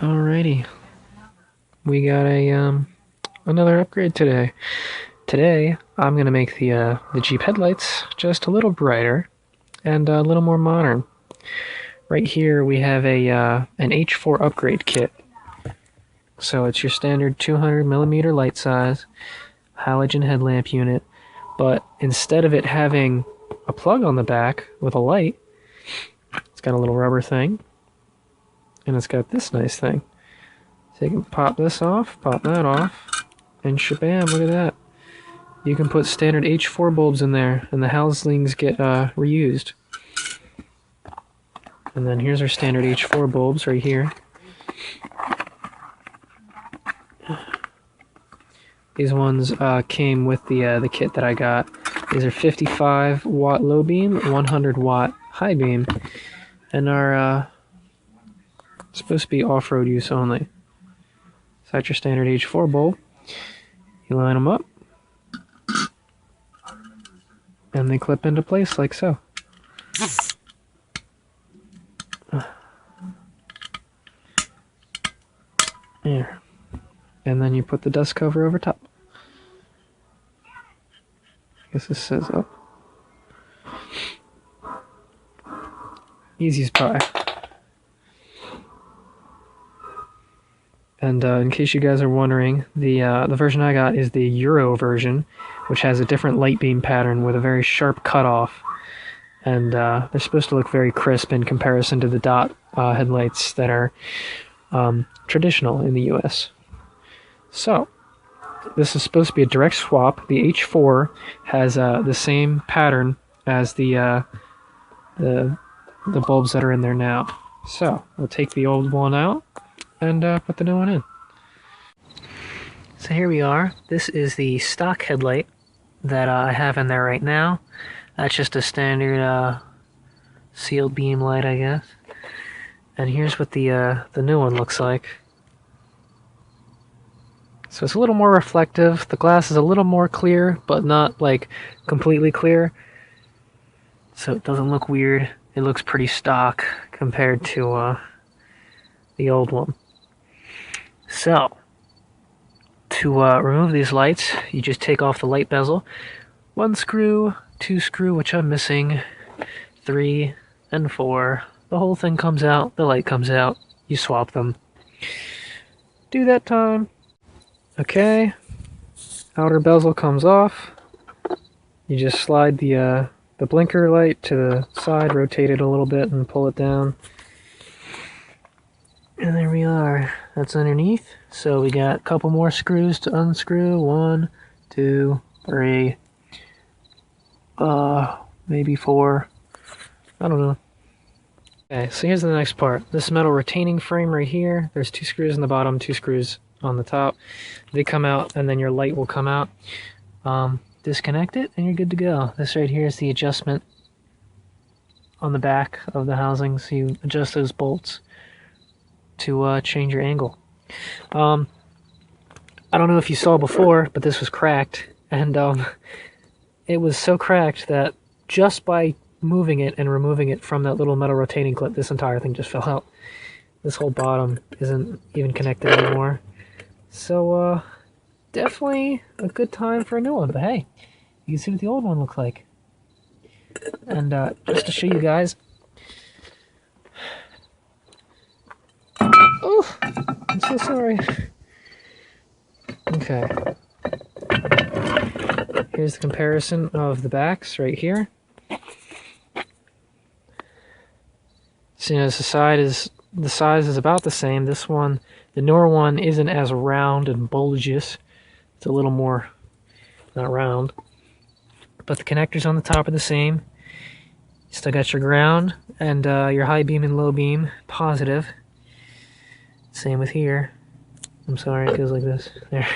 Alrighty, we got another upgrade today. Today, I'm gonna make the Jeep headlights just a little brighter and a little more modern. Right here, we have an H4 upgrade kit. So it's your standard 200 millimeter light size halogen headlamp unit, but instead of it having a plug on the back with a light, it's got a little rubber thing, and it's got this nice thing. So you can pop this off, pop that off, and shabam, look at that. You can put standard H4 bulbs in there, and the housings get reused. And then here's our standard H4 bulbs right here. These ones came with the kit that I got. These are 55 watt low beam, 100 watt high beam, and are supposed to be off-road use only. So that's your standard H4 bulb. You line them up, and they clip into place like so. There. And then you put the dust cover over top. I guess this says up. Easy as pie. And in case you guys are wondering, the version I got is the Euro version, which has a different light beam pattern with a very sharp cutoff. And they're supposed to look very crisp in comparison to the dot headlights that are traditional in the US. So, this is supposed to be a direct swap. The H4 has the same pattern as the bulbs that are in there now. So, we'll take the old one out and put the new one in. So here we are. This is the stock headlight that I have in there right now. That's just a standard sealed beam light, I guess. And here's what the new one looks like. So it's a little more reflective. The glass is a little more clear, but not like completely clear. So it doesn't look weird. It looks pretty stock compared to the old one. So to remove these lights, you just take off the light bezel. 1 screw, 2 screw, which I'm missing, 3 and 4. The whole thing comes out, the light comes out, you swap them. Do that time. Okay, outer bezel comes off. You just slide the blinker light to the side, rotate it a little bit, and pull it down. And there we are. That's underneath. So we got a couple more screws to unscrew. 1, 2, 3. Maybe 4. I don't know. Okay, so here's the next part. This metal retaining frame right here. There's 2 screws in the bottom, 2 screws on the top. They come out, and then your light will come out. Disconnect it, and you're good to go. This right here is the adjustment on the back of the housing, so you adjust those bolts to change your angle. I don't know if you saw before, but this was cracked, and it was so cracked that just by moving it and removing it from that little metal rotating clip, this entire thing just fell out. This whole bottom isn't even connected anymore. So, definitely a good time for a new one, but hey, you can see what the old one looks like. And just to show you guys, oh, I'm so sorry. Okay, here's the comparison of the backs right here. So, you know, the size is about the same. This one, the newer one, isn't as round and bulbous. It's a little more, not round. But the connectors on the top are the same. You still got your ground and your high beam and low beam positive. Same with here. I'm sorry, it goes like this. There.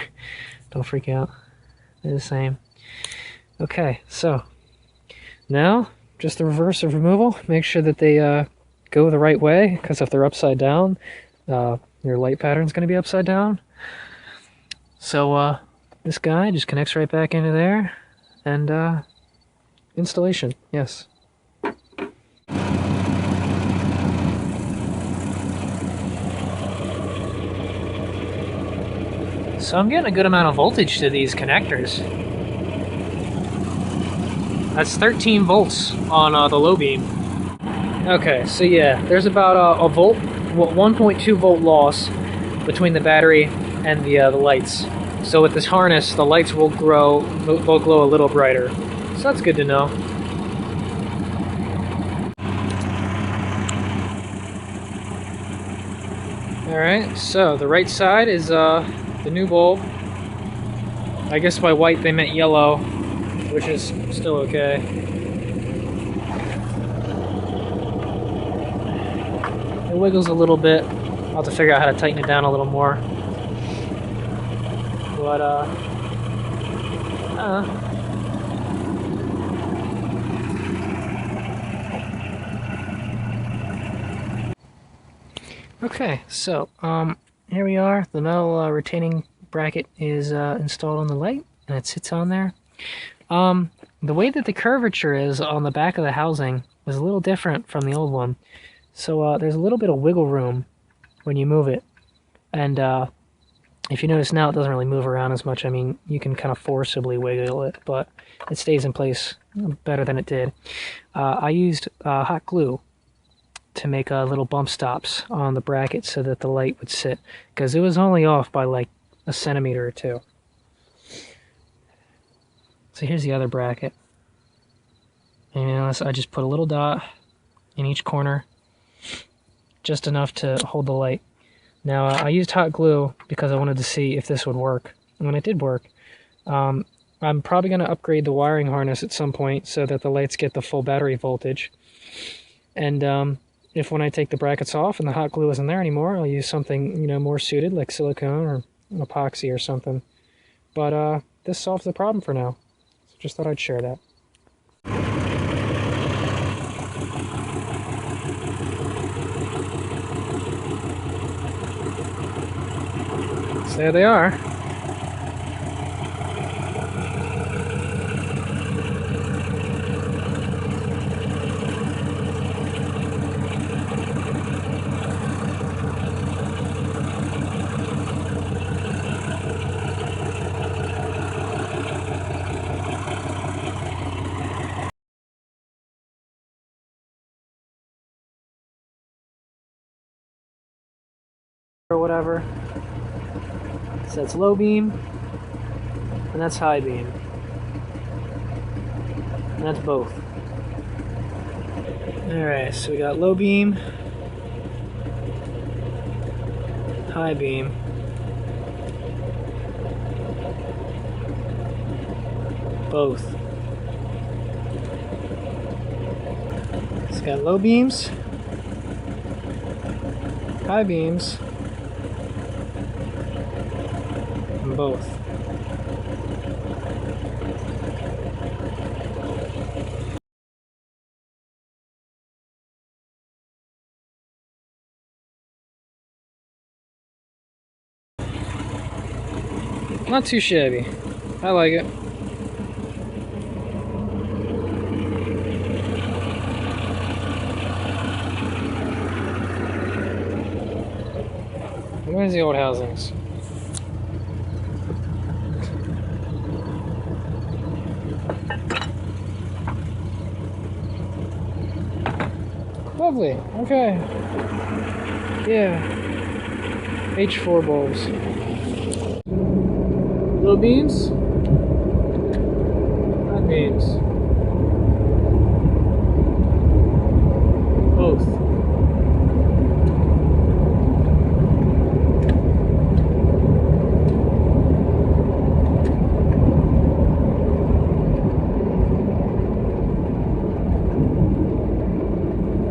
Don't freak out. They're the same. Okay, so now just the reverse of removal. Make sure that they go the right way, because if they're upside down, your light pattern's going to be upside down. So this guy just connects right back into there, and installation, yes. So I'm getting a good amount of voltage to these connectors. That's 13 volts on the low beam. Okay, so yeah, there's about a volt, 1.2 volt loss between the battery and the lights. So with this harness, the lights will glow a little brighter. So that's good to know. Alright, so the right side is the new bulb. I guess by white they meant yellow, which is still okay. It wiggles a little bit. I'll have to figure out how to tighten it down a little more. But, okay, so, here we are. The metal retaining bracket is installed on the light, and it sits on there. The way that the curvature is on the back of the housing was a little different from the old one. So there's a little bit of wiggle room when you move it. And if you notice now, it doesn't really move around as much. I mean, you can kind of forcibly wiggle it, but it stays in place better than it did. I used hot glue to make little bump stops on the bracket so that the light would sit, because it was only off by like a centimeter or two. So here's the other bracket. And I just put a little dot in each corner, just enough to hold the light. Now I used hot glue because I wanted to see if this would work. And when it did work, I'm probably going to upgrade the wiring harness at some point so that the lights get the full battery voltage. And if when I take the brackets off and the hot glue isn't there anymore, I'll use something, you know, more suited like silicone or epoxy or something. But this solves the problem for now. So just thought I'd share that. So there they are. Or whatever. So that's low beam, and that's high beam. And that's both. Alright, so we got low beam, high beam, both. It's got low beams, high beams, and both. Not too shabby. I like it. Where's the old housings? Lovely. Okay. Yeah. H4 bulbs. Low beams, high beams.